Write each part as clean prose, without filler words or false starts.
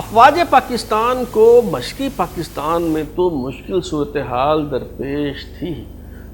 افواج پاکستان کو مشرقی پاکستان میں تو مشکل صورتحال درپیش تھی،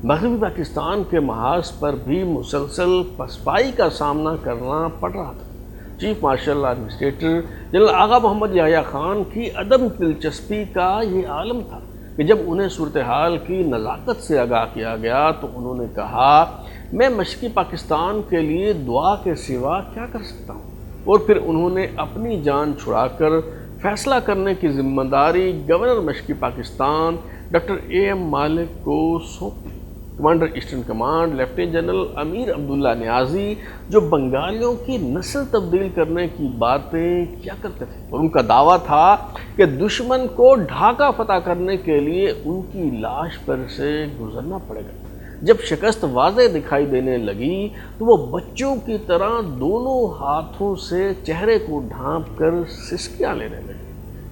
مغربی پاکستان کے محاذ پر بھی مسلسل پسپائی کا سامنا کرنا پڑ رہا تھا۔ Chief marshal administrator general Agha Muhammad Yahya Khan کی عدم دلچسپی کا یہ عالم تھا کہ جب انہیں صورتحال کی نزاکت سے آگاہ کیا گیا تو انہوں نے کہا، میں مشرقی پاکستان کے لیے دعا کے سوا کیا کر سکتا ہوں، اور پھر انہوں نے اپنی جان چھڑا کر فیصلہ کرنے کی ذمہ داری گورنر مشرقی Pakistan doctor A M Malik کو سونپی۔ Commander eastern command lieutenant general Amir Abdullah Niazi جو بنگالیوں کی نسل تبدیل کرنے کی باتیں کیا کرتے تھے، اور ان کا دعویٰ تھا کہ دشمن کو ڈھاکہ فتح کرنے کے لیے ان کی لاش پر سے گزرنا پڑے گا۔ جب شکست واضح دکھائی دینے لگی تو وہ بچوں کی طرح دونوں ہاتھوں سے چہرے کو ڈھانپ کر سسکیاں لینے لگے۔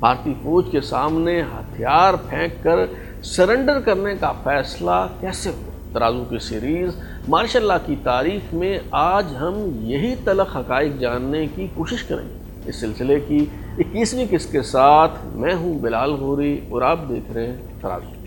بھارتی فوج کے سامنے ہتھیار پھینک کر سرنڈر کرنے کا فیصلہ کیسے ہوا؟ ترازو کی سیریز مارشل لا کی تاریخ میں آج ہم یہی تلخ حقائق جاننے کی کوشش کریں گے۔ اس سلسلے کی 21ویں قسط کے ساتھ میں ہوں بلال غوری اور آپ دیکھ رہے ہیں ترازو۔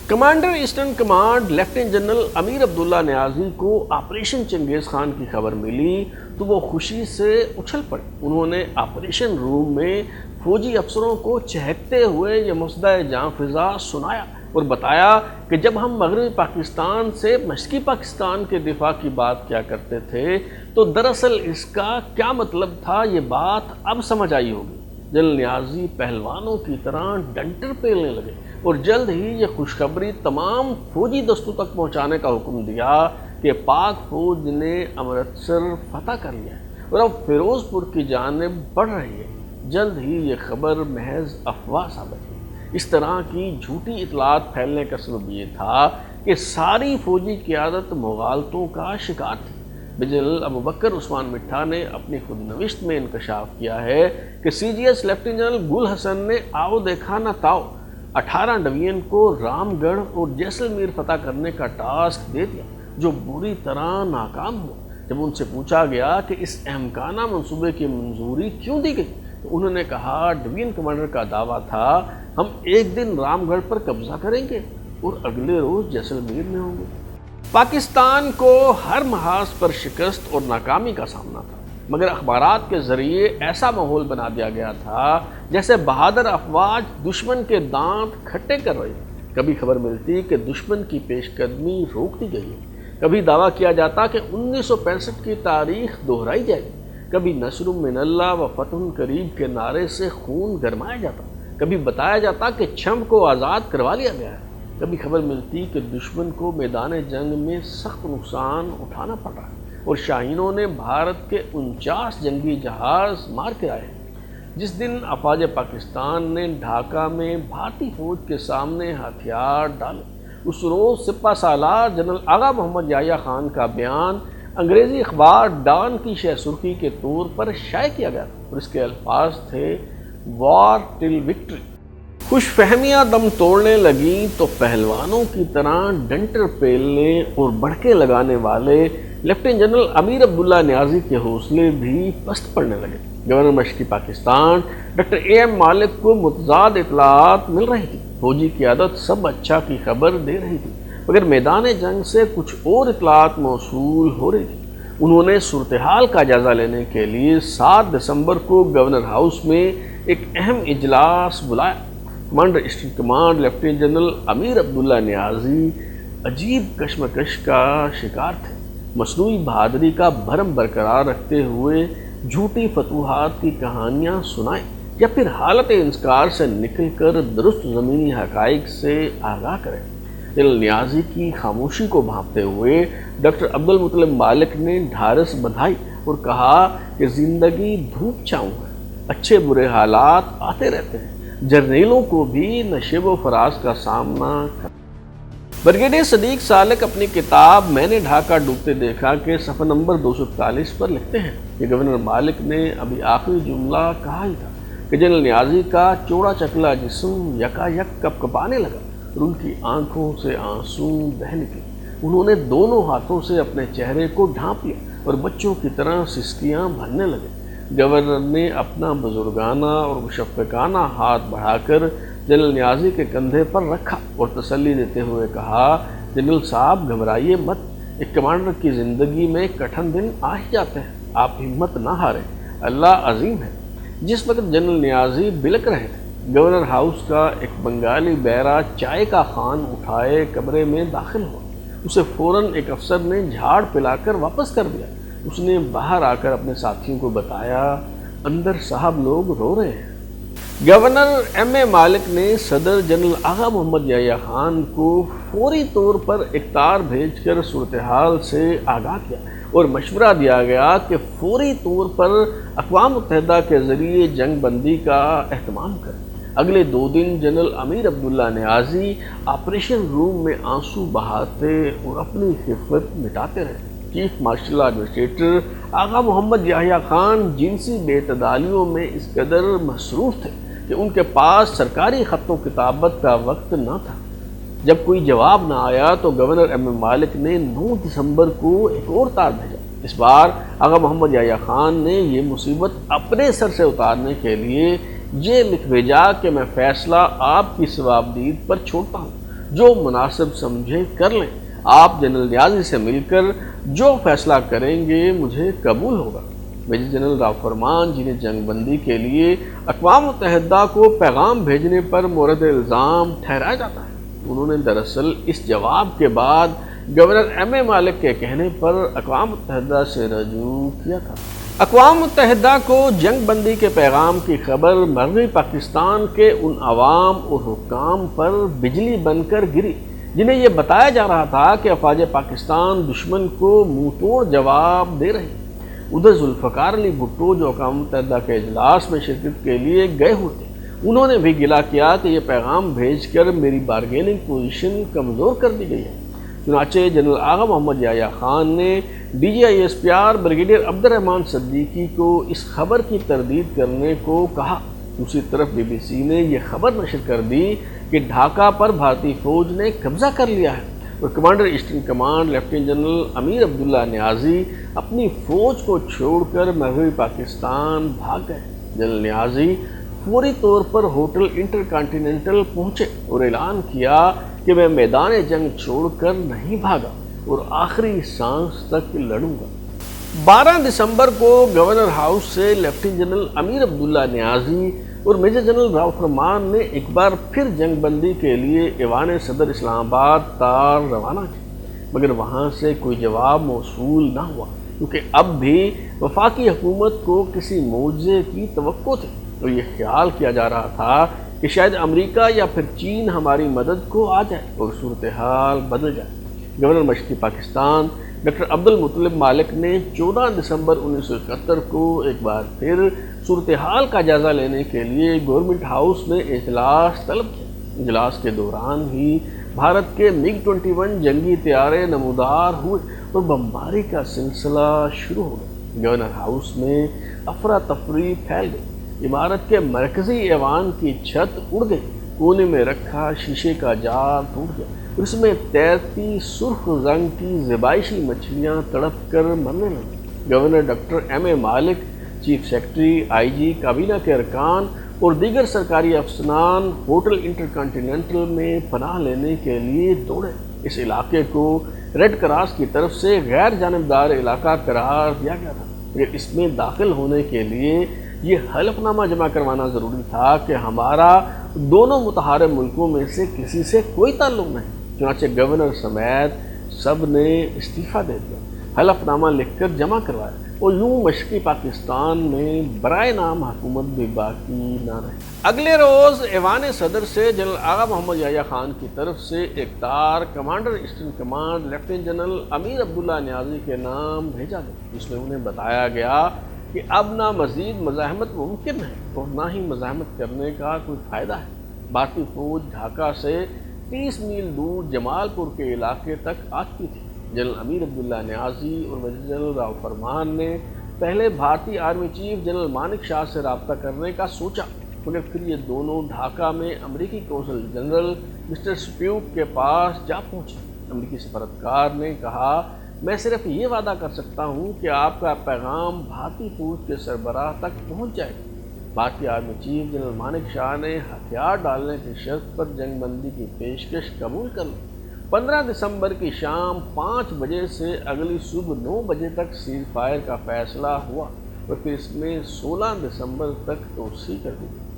Commander eastern command lieutenant general Amir Abdullah Niazi کو آپریشن چنگیز خان کی خبر ملی تو وہ خوشی سے اچھل پڑے۔ انہوں نے آپریشن روم میں فوجی افسروں کو چہکتے ہوئے یہ مصدع جاں فضا سنایا اور بتایا کہ جب ہم مغربی پاکستان سے مشرقی پاکستان کے دفاع کی بات کیا کرتے تھے تو دراصل اس کا کیا مطلب تھا، یہ بات اب سمجھ آئی ہوگی۔ جنرل نیازی پہلوانوں کی طرح ڈنٹر پیلنے لگے اور جلد ہی یہ خوشخبری تمام فوجی دستوں تک پہنچانے کا حکم دیا کہ پاک فوج نے امرتسر فتح کر لیا ہے اور اب فیروز پور کی جانب بڑھ رہی ہے۔ جلد ہی یہ خبر محض افواہ ثابت ہوئی۔ اس طرح کی جھوٹی اطلاعات پھیلنے کا سبب یہ تھا کہ ساری فوجی قیادت مغالطوں کا شکار تھی۔ جنرل ابوبکر عثمان مٹھا نے اپنی خود نوشت میں انکشاف کیا ہے کہ سی جی ایس لیفٹیننٹ جنرل گل حسن نے آؤ دیکھا نہ تاؤ 18 ڈویژن کو رام گڑھ اور جیسلمیر فتح کرنے کا ٹاسک دے دیا، جو بری طرح ناکام ہوا۔ جب ان سے پوچھا گیا کہ اس احمقانہ منصوبے کی منظوری کیوں دی گئی تو انہوں نے کہا، ڈویژن کمانڈر کا دعویٰ تھا ہم ایک دن رام گڑھ پر قبضہ کریں گے اور اگلے روز جیسلمیر میں ہوں گے۔ پاکستان کو ہر محاذ پر شکست اور ناکامی کا سامنا تھا، مگر اخبارات کے ذریعے ایسا ماحول بنا دیا گیا تھا جیسے بہادر افواج دشمن کے دانت کھٹے کر رہی ہیں۔ کبھی خبر ملتی کہ دشمن کی پیش قدمی روک دی گئی ہے، کبھی دعویٰ کیا جاتا کہ 1965 کی تاریخ دہرائی جائے گی، کبھی نصر من اللہ و فتح قریب کے نعرے سے خون گرمایا جاتا، کبھی بتایا جاتا کہ چھمب کو آزاد کروا لیا گیا ہے، کبھی خبر ملتی کہ دشمن کو میدان جنگ میں سخت نقصان اٹھانا پڑا اور شاہینوں نے بھارت کے 49 جنگی جہاز مار کے آئے۔ جس دن افواج پاکستان نے ڈھاکہ میں بھارتی فوج کے سامنے ہتھیار ڈالے، اس روز سپہ سالار جنرل آغا محمد یحییٰ خان کا بیان انگریزی اخبار ڈان کی شہ سرخی کے طور پر شائع کیا گیا اور اس کے الفاظ تھے، وار ٹل وکٹری۔ خوش فہمیاں دم توڑنے لگیں تو پہلوانوں کی طرح ڈنٹر پیلنے اور بڑھکے لگانے والے لیفٹیننٹ جنرل امیر عبداللہ نیازی کے حوصلے بھی پست پڑنے لگے۔ گورنر مشرقی Pakistan doctor A M Malik کو متضاد اطلاعات مل رہی تھی، فوجی قیادت سب اچھا کی خبر دے رہی تھی، مگر میدان جنگ سے کچھ اور اطلاعات موصول ہو رہی تھی۔ انہوں نے صورتحال کا جائزہ لینے کے لیے 7 دسمبر کو گورنر ہاؤس میں ایک اہم اجلاس بلایا۔ Commander eastern command lieutenant general Amir Abdullah Niazi عجیب کشمکش کا شکار تھے۔ مصنوعی بہادری کا بھرم برقرار رکھتے ہوئے جھوٹی فتوحات کی کہانیاں سنائیں یا پھر حالت انسکار سے نکل کر درست زمینی حقائق سے آگاہ کریں۔ جنرل نیازی کی خاموشی کو بھانپتے ہوئے ڈاکٹر عبدالمطلب مالک نے ڈھارس بندھائی اور کہا کہ زندگی دھوپ چھاؤں ہے، اچھے برے حالات آتے رہتے ہیں، جرنیلوں کو بھی نشیب و فراز کا سامنا کرنا۔ بریگیڈیئر صدیق سالک اپنی کتاب میں نے ڈھاکہ ڈوبتے دیکھا کے صفحہ نمبر 241 پر لکھتے ہیں کہ گورنر مالک نے ابھی آخری جملہ کہا ہی تھا کہ جنرل نیازی کا چوڑا چکلا جسم یکا یک کپ کپانے لگا اور ان کی آنکھوں سے آنسو بہہ نکلے۔ انہوں نے دونوں ہاتھوں سے اپنے چہرے کو ڈھانپ لیا اور بچوں کی طرح سسکیاں بھرنے لگے۔ گورنر نے اپنا بزرگانہ اور مشفقانہ ہاتھ بڑھا کر جنرل نیازی کے کندھے پر رکھا اور تسلی دیتے ہوئے کہا، جنرل صاحب گھبرائیے مت، ایک کمانڈر کی زندگی میں کٹھن دن آ ہی جاتے ہیں، آپ ہمت نہ ہاریں، اللہ عظیم ہے۔ جس وقت جنرل نیازی بلک رہے تھے، گورنر ہاؤس کا ایک بنگالی بیرا چائے کا خان اٹھائے کمرے میں داخل ہوا۔ اسے فوراً ایک افسر نے جھاڑ پلا کر واپس کر دیا۔ اس نے باہر آ کر اپنے ساتھیوں کو بتایا، اندر صاحب لوگ رو رہے ہیں۔ گورنر ایم اے مالک نے صدر جنرل آغا محمد یحییٰ خان کو فوری طور پر ایک تار بھیج کر صورتحال سے آگاہ کیا اور مشورہ دیا گیا کہ فوری طور پر اقوام متحدہ کے ذریعے جنگ بندی کا اہتمام کریں۔ اگلے 2 دن جنرل امیر عبداللہ نیازی آپریشن روم میں آنسو بہاتے اور اپنی خفت مٹاتے رہے۔ Chief marshal administrator Agha Muhammad Yahya Khan جنسی بے اعتدالیوں میں اس قدر مصروف تھے کہ ان کے پاس سرکاری خط و کتابت کا وقت نہ تھا۔ جب کوئی جواب نہ آیا تو گورنر ایم اے مالک نے 9 دسمبر کو ایک اور تار بھیجا۔ اس بار آغا محمد یحییٰ خان نے یہ مصیبت اپنے سر سے اتارنے کے لیے یہ لکھ بھیجا کہ میں فیصلہ آپ کی ثوابدید پر چھوڑتا ہوں، جو مناسب سمجھے کر لیں، آپ جنرل نیازی سے مل کر جو فیصلہ کریں گے مجھے قبول ہوگا۔ میجر جنرل راؤ فرمان، جنہیں جنگ بندی کے لیے اقوام متحدہ کو پیغام بھیجنے پر مورد الزام ٹھہرایا جاتا ہے، انہوں نے دراصل اس جواب کے بعد گورنر ایم اے مالک کے کہنے پر اقوام متحدہ سے رجوع کیا تھا۔ اقوام متحدہ کو جنگ بندی کے پیغام کی خبر مغربی پاکستان کے ان عوام اور حکام پر بجلی بن کر گری جنہیں یہ بتایا جا رہا تھا کہ افواج پاکستان دشمن کو منہ توڑ جواب دے رہی۔ ادھر ذوالفقار علی بھٹو جو اقوام متحدہ کے اجلاس میں شرکت کے لیے گئے ہوئے تھے، انہوں نے بھی گلہ کیا کہ یہ پیغام بھیج کر میری بارگیننگ پوزیشن کمزور کر دی گئی ہے۔ چنانچہ جنرل آغا محمد یحییٰ خان نے D G I S P R brigadier Abdur Rahman Siddiqui کو اس خبر کی تردید کرنے کو کہا۔ دوسری طرف بی بی سی نے یہ خبر نشر کر دی کہ ڈھاکہ پر بھارتی فوج نے قبضہ کر لیا ہے اور commander eastern command lieutenant general Amir Abdullah Niazi اپنی فوج کو چھوڑ کر مغربی پاکستان بھاگ گئے۔ جنرل نیازی فوری طور پر ہوٹل انٹر کانٹیننٹل پہنچے اور اعلان کیا کہ میں میدان جنگ چھوڑ کر نہیں بھاگا اور آخری سانس تک لڑوں گا۔ 12 دسمبر کو گورنر ہاؤس سے لیفٹیننٹ جنرل امیر عبداللہ نیازی اور میجر جنرل راؤ فرمان نے ایک بار پھر جنگ بندی کے لیے ایوان صدر اسلام آباد تار روانہ کی، مگر وہاں سے کوئی جواب موصول نہ ہوا، کیونکہ اب بھی وفاقی حکومت کو کسی معجزے کی توقع تھی اور یہ خیال کیا جا رہا تھا کہ شاید امریکہ یا پھر چین ہماری مدد کو آ جائے اور صورتحال بدل جائے۔ گورنر مشرقی پاکستان ڈاکٹر عبد المطلب مالک نے 14 دسمبر 1971 کو ایک بار پھر صورتحال کا جائزہ لینے کے لیے گورنمنٹ ہاؤس میں اجلاس طلب کیا۔ اجلاس کے دوران ہی بھارت کے MiG 21 جنگی طیارے نمودار ہوئے اور بمباری کا سلسلہ شروع ہو گیا۔ گورنر ہاؤس میں افراتفری پھیل گئی، عمارت کے مرکزی ایوان کی چھت اڑ گئی، کونے میں رکھا شیشے کا جار ٹوٹ گیا، اس میں تیرتی سرخ رنگ کی زیبائشی مچھلیاں تڑپ کر مرنے لگیں۔ گورنر ڈاکٹر ایم اے مالک، چیف سیکرٹری، آئی جی، کابینہ کے ارکان اور دیگر سرکاری افسران ہوٹل انٹر کانٹیننٹل میں پناہ لینے کے لیے دوڑے۔ اس علاقے کو ریڈ کراس کی طرف سے غیر جانبدار علاقہ قرار دیا گیا تھا، مگر اس میں داخل ہونے کے لیے یہ حلف نامہ جمع کروانا ضروری تھا کہ ہمارا دونوں متحارب ملکوں میں سے کسی سے کوئی تعلق نہیں۔ چنانچہ گورنر سمیت سب نے استعفیٰ دے دیا، حلف نامہ لکھ کر جمع کروایا اور یوں مشرقی پاکستان میں برائے نام حکومت بھی باقی نہ رہی۔ اگلے روز ایوان صدر سے جنرل آغا محمد یحییٰ خان کی طرف سے ایک تار commander eastern command lieutenant general Amir Abdullah Niazi کے نام بھیجا گیا، جس میں انہیں بتایا گیا کہ اب نہ مزید مزاحمت ممکن ہے اور نہ ہی مزاحمت کرنے کا کوئی فائدہ ہے۔ بھارتی فوج ڈھاکہ سے 30 میل دور جمال پور کے علاقے تک آ چکی تھی۔ جنرل امیر عبداللہ نیازی اور میجر جنرل راؤ فرمان نے پہلے بھارتی آرمی چیف جنرل مانک شاہ سے رابطہ کرنے کا سوچا، مگر پھر یہ دونوں ڈھاکہ میں امریکی قونصل جنرل مسٹر سپیوٹ کے پاس جا پہنچے۔ امریکی سفارتکار نے کہا، میں صرف یہ وعدہ کر سکتا ہوں کہ آپ کا پیغام بھارتی فوج کے سربراہ تک پہنچ جائے گا۔ بھارتی آرمی چیف جنرل مانک شاہ نے ہتھیار ڈالنے کی شرط پر جنگ بندی کی پیشکش قبول کر لی۔ 15 دسمبر کی شام 5 بجے سے اگلی صبح 9 بجے تک سیز فائر کا فیصلہ ہوا اور پھر اس میں 16 دسمبر تک توسیع کر دی گئی۔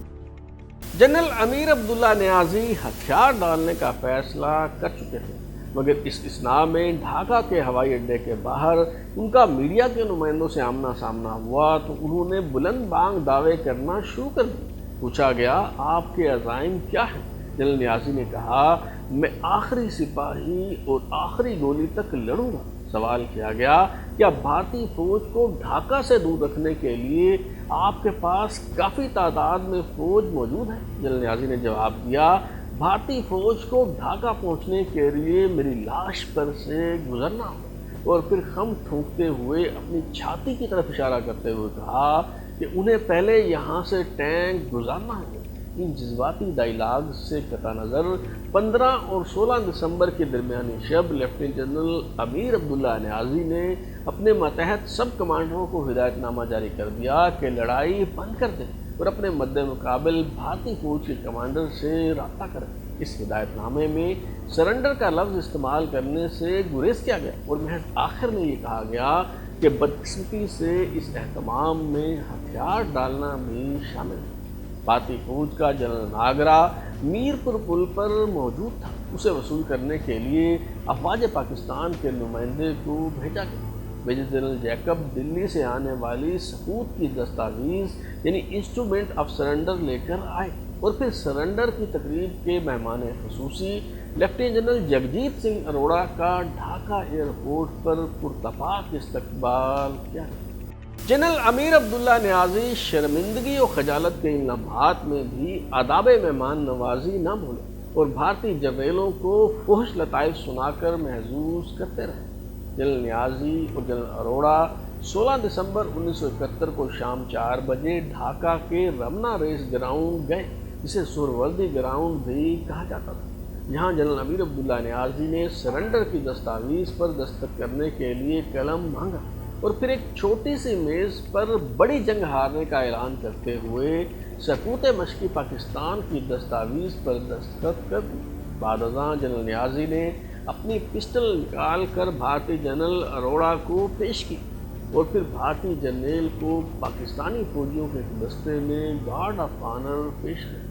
جنرل امیر عبداللہ نیازی ہتھیار ڈالنے کا فیصلہ کر چکے تھے، مگر اس اثناء میں ڈھاکہ کے ہوائی اڈے کے باہر ان کا میڈیا کے نمائندوں سے آمنا سامنا ہوا تو انہوں نے بلند بانگ دعوے کرنا شروع کر دیے۔ پوچھا گیا، آپ کے عزائم کیا ہیں؟ جنرل نیازی نے کہا، میں آخری سپاہی اور آخری گولی تک لڑوں گا۔ سوال کیا گیا، کیا بھارتی فوج کو ڈھاکہ سے دور رکھنے کے لیے آپ کے پاس کافی تعداد میں فوج موجود ہے؟ جنرل نیازی نے جواب دیا، بھارتی فوج کو ڈھاکہ پہنچنے کے لیے میری لاش پر سے گزرنا ہو، اور پھر خم ٹھونکتے ہوئے اپنی چھاتی کی طرف اشارہ کرتے ہوئے کہا کہ انہیں پہلے یہاں سے ٹینک گزارنا ہوگا۔ ان جذباتی ڈائیلاگ سے قطع نظر 15 اور 16 دسمبر کے درمیانی شب لیفٹیننٹ جنرل امیر عبداللہ نیازی نے اپنے ماتحت سب کمانڈروں کو ہدایت نامہ جاری کر دیا کہ لڑائی بند کر دیں اور اپنے مد مقابل بھارتی فوج کے کمانڈر سے رابطہ کریں۔ اس ہدایت نامے میں سرنڈر کا لفظ استعمال کرنے سے گریز کیا گیا اور محض آخر میں یہ کہا گیا کہ بدقسمتی سے اس اہتمام میں ہتھیار ڈالنا بھی شامل ہے۔ بھارتی فوج کا جنرل ناگرا میرپور پل پر موجود تھا۔ اسے وصول کرنے کے لیے افواج پاکستان کے نمائندے کو بھیجا گیا۔ میجر جنرل جیکب دلی سے آنے والی ثبوت کی دستاویز یعنی انسٹرومنٹ آف سرنڈر لے کر آئے اور پھر سرنڈر کی تقریب کے مہمان خصوصی لیفٹیننٹ جنرل جگجیت سنگھ اروڑہ کا ڈھاکہ ایئرپورٹ پر پرتپاک استقبال کیا گیا۔ جنرل امیر عبداللہ نیازی شرمندگی اور خجالت کے ان لمحات میں بھی آداب مہمان نوازی نہ بھولے اور بھارتی جرنیلوں کو فحش لطائف سنا کر محظوظ کرتے رہے۔ جنرل نیازی اور جنرل اروڑہ 16 دسمبر 1971 کو شام 4 بجے ڈھاکہ کے رمنا ریس گراؤنڈ گئے، جسے سہروردی گراؤنڈ بھی کہا جاتا تھا، جہاں جنرل امیر عبداللہ نیازی نے سرنڈر کی دستاویز پر دستخط کرنے کے لیے قلم مانگا اور پھر ایک چھوٹی سی میز پر بڑی جنگ ہارنے کا اعلان کرتے ہوئے سکوت مشقی پاکستان کی دستاویز پر دستخط کر دی۔ بعد ازاں جنرل نیازی نے اپنی پسٹل نکال کر بھارتی جنرل اروڑہ کو پیش کی اور پھر بھارتی جرنیل کو پاکستانی فوجیوں کے ایک دستے میں گارڈ آف آنر پیش کیا۔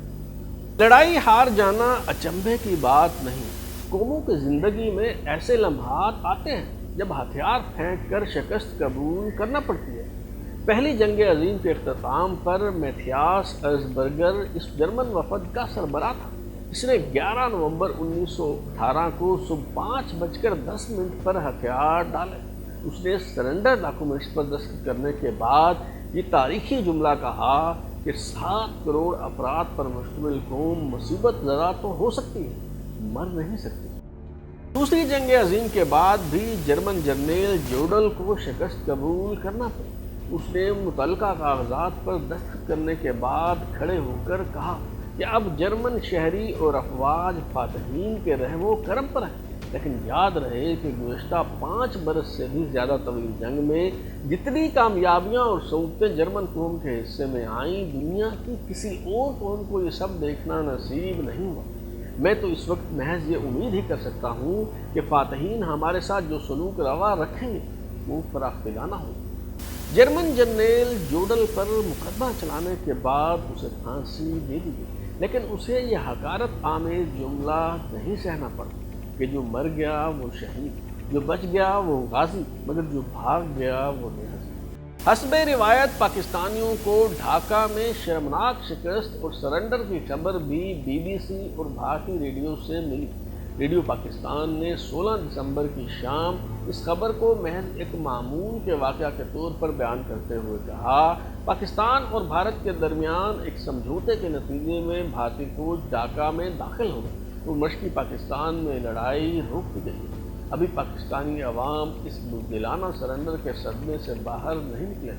لڑائی ہار جانا اچنبھے کی بات نہیں، قوموں کی زندگی میں ایسے لمحات آتے ہیں جب ہتھیار پھینک کر شکست قبول کرنا پڑتی ہے۔ پہلی جنگ عظیم کے اختتام پر میتھیاس ارزبرگر اس جرمن وفد کا سربراہ تھا۔ اس نے 11 نومبر 1918 کو صبح 5:10 پر ہتھیار ڈالے۔ اس نے سرنڈر ڈاکومنٹس پر دستخط کرنے کے بعد یہ تاریخی جملہ کہا کہ 7 کروڑ افراد پر مشتمل قوم مصیبت زدہ تو ہو سکتی ہے، مر نہیں سکتی۔ دوسری جنگ عظیم کے بعد بھی جرمن جرنیل جوڈل کو شکست قبول کرنا پڑی۔ اس نے متعلقہ کاغذات پر دستخط کرنے کے بعد کھڑے ہو کر کہا کہ اب جرمن شہری اور افواج فاتحین کے رحم و کرم پر ہیں، لیکن یاد رہے کہ گزشتہ 5 برس سے بھی زیادہ طویل جنگ میں جتنی کامیابیاں اور سعودتیں جرمن قوم کے حصے میں آئیں، دنیا کی کسی اور قوم کو یہ سب دیکھنا نصیب نہیں ہوا۔ میں تو اس وقت محض یہ امید ہی کر سکتا ہوں کہ فاتحین ہمارے ساتھ جو سلوک روا رکھیں گے وہ فراختگانہ ہو۔ جرمن جرنیل جوڈل پر مقدمہ چلانے کے بعد اسے پھانسی دے دی گئی، لیکن اسے یہ حقارت آمیز جملہ نہیں سہنا پڑا کہ جو مر گیا وہ شہید، جو بچ گیا وہ غازی، مگر جو بھاگ گیا وہ نہزی۔ حسب روایت پاکستانیوں کو ڈھاکہ میں شرمناک شکست اور سرنڈر کی خبر بھی بی بی سی اور بھارتی ریڈیو سے ملی۔ ریڈیو پاکستان نے 16 دسمبر کی شام اس خبر کو محض ایک معمول کے واقعہ کے طور پر بیان کرتے ہوئے کہا، پاکستان اور بھارت کے درمیان ایک سمجھوتے کے نتیجے میں بھارتی فوج ڈھاکہ میں داخل ہو گئی اور مشرقی پاکستان میں لڑائی روک دی گئی۔ ابھی پاکستانی عوام اس بزدلانہ سرنڈر کے صدمے سے باہر نہیں نکلے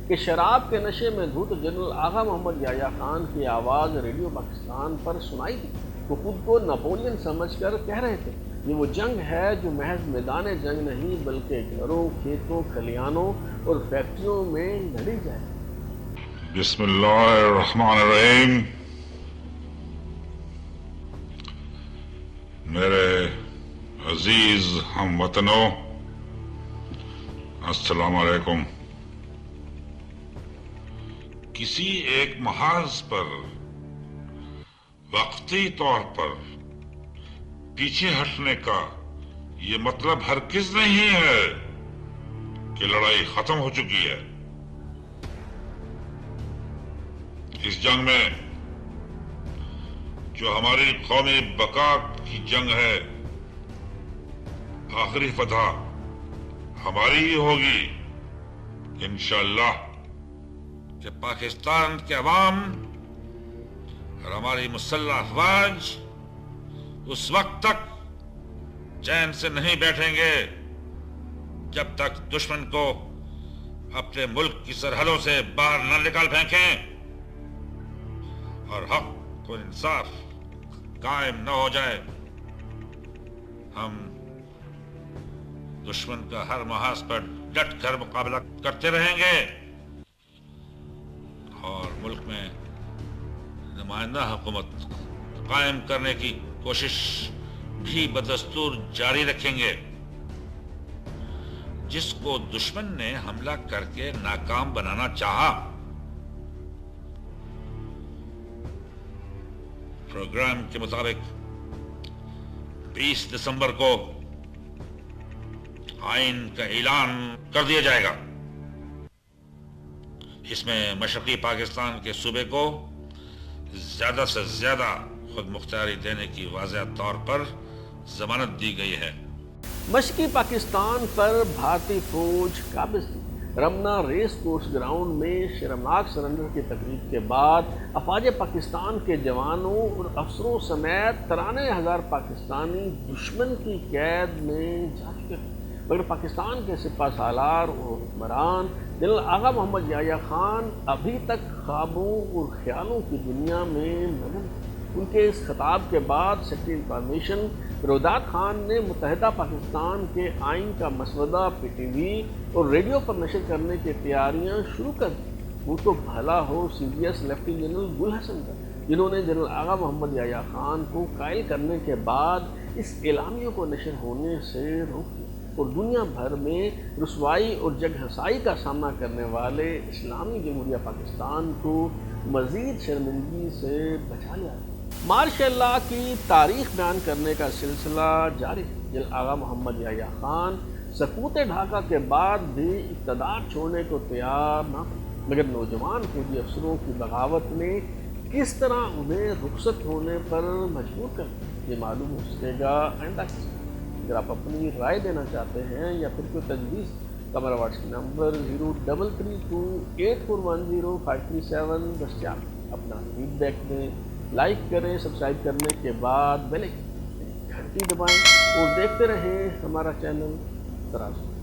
کہ شراب کے نشے میں دھت جنرل آغا محمد یحییٰ خان کی آواز ریڈیو پاکستان پر سنائی تھی۔ وہ خود کو نپولین سمجھ کر کہہ رہے تھے، یہ وہ جنگ ہے جو محض میدان جنگ نہیں بلکہ گھروں، کھیتوں، کھلیانوں اور فیکٹریوں میں لڑی جائے۔ بسم اللہ الرحمن الرحیم۔ میرے عزیز ہم وطنوں، السلام علیکم۔ کسی ایک محاذ پر وقتی طور پر پیچھے ہٹنے کا یہ مطلب ہرگز نہیں ہے کہ لڑائی ختم ہو چکی ہے۔ اس جنگ میں جو ہماری قومی بقا کی جنگ ہے، آخری فتح ہماری ہی ہوگی انشاءاللہ۔ کہ پاکستان کے عوام اور ہماری مسلح افواج اس وقت تک چین سے نہیں بیٹھیں گے جب تک دشمن کو اپنے ملک کی سرحدوں سے باہر نہ نکال پھینکیں اور حق اور انصاف قائم نہ ہو جائے۔ ہم دشمن کا ہر محاذ پر ڈٹ کر مقابلہ کرتے رہیں گے اور ملک میں نمائندہ حکومت قائم کرنے کی کوشش بھی بدستور جاری رکھیں گے۔ جس کو دشمن نے حملہ کر کے ناکام بنانا چاہا، پروگرام کے مطابق 20 دسمبر کو آئین کا اعلان کر دیا جائے گا۔ اس میں مشرقی پاکستان کے صوبے کو زیادہ سے زیادہ خود مختاری دینے کی واضح طور پر ضمانت دی گئی ہے۔ مشرقی پاکستان پر بھارتی فوج قابض تھی۔ رمنا ریس کورس گراؤنڈ میں شرمناک سرنڈر کی تقریب کے بعد افواج پاکستان کے جوانوں اور افسروں سمیت 93,000 پاکستانی دشمن کی قید میں جا چکے تھے، مگر پاکستان کے سپہ سالار اور حکمران جنرل آغا محمد یحییٰ خان ابھی تک خوابوں اور خیالوں کی دنیا میں مگن تھے۔ ان کے اس خطاب کے بعد سیکرٹری انفارمیشن روداد خان نے متحدہ پاکستان کے آئین کا مسودہ پی ٹی وی اور ریڈیو پر نشر کرنے کی تیاریاں شروع کر دی۔ وہ تو بھلا ہو C D S lieutenant general Gul Hassan کا، جنہوں نے جنرل آغا محمد یحییٰ خان کو قائل کرنے کے بعد اس اعلامیہ کو نشر ہونے سے روک دیا اور دنیا بھر میں رسوائی اور جگ ہنسائی کا سامنا کرنے والے اسلامی جمہوریہ پاکستان کو مزید شرمندگی سے بچا لیا۔ مارشاء اللہ کی تاریخ بیان کرنے کا سلسلہ جاری ہے۔ جنرل آغا محمد یحییٰ خان سقوط ڈھاکہ کے بعد بھی اقتدار چھوڑنے کو تیار نہ تھے، مگر نوجوان فوجی افسروں کی بغاوت نے کس طرح انہیں رخصت ہونے پر مجبور کر دیا، یہ معلوم ہو سکے گا آئندہ قسط۔ اگر آپ اپنی رائے دینا چاہتے ہیں یا پھر کوئی تجویز، تو ہمارا واٹس ایپ نمبر 033284105337 دستیاب ہے۔ اپنا فیڈ بیک دیں، لائک کریں، سبسکرائب کرنے کے بعد بیل آئکن گھنٹی دبائیں اور دیکھتے رہیں ہمارا چینل ترازو۔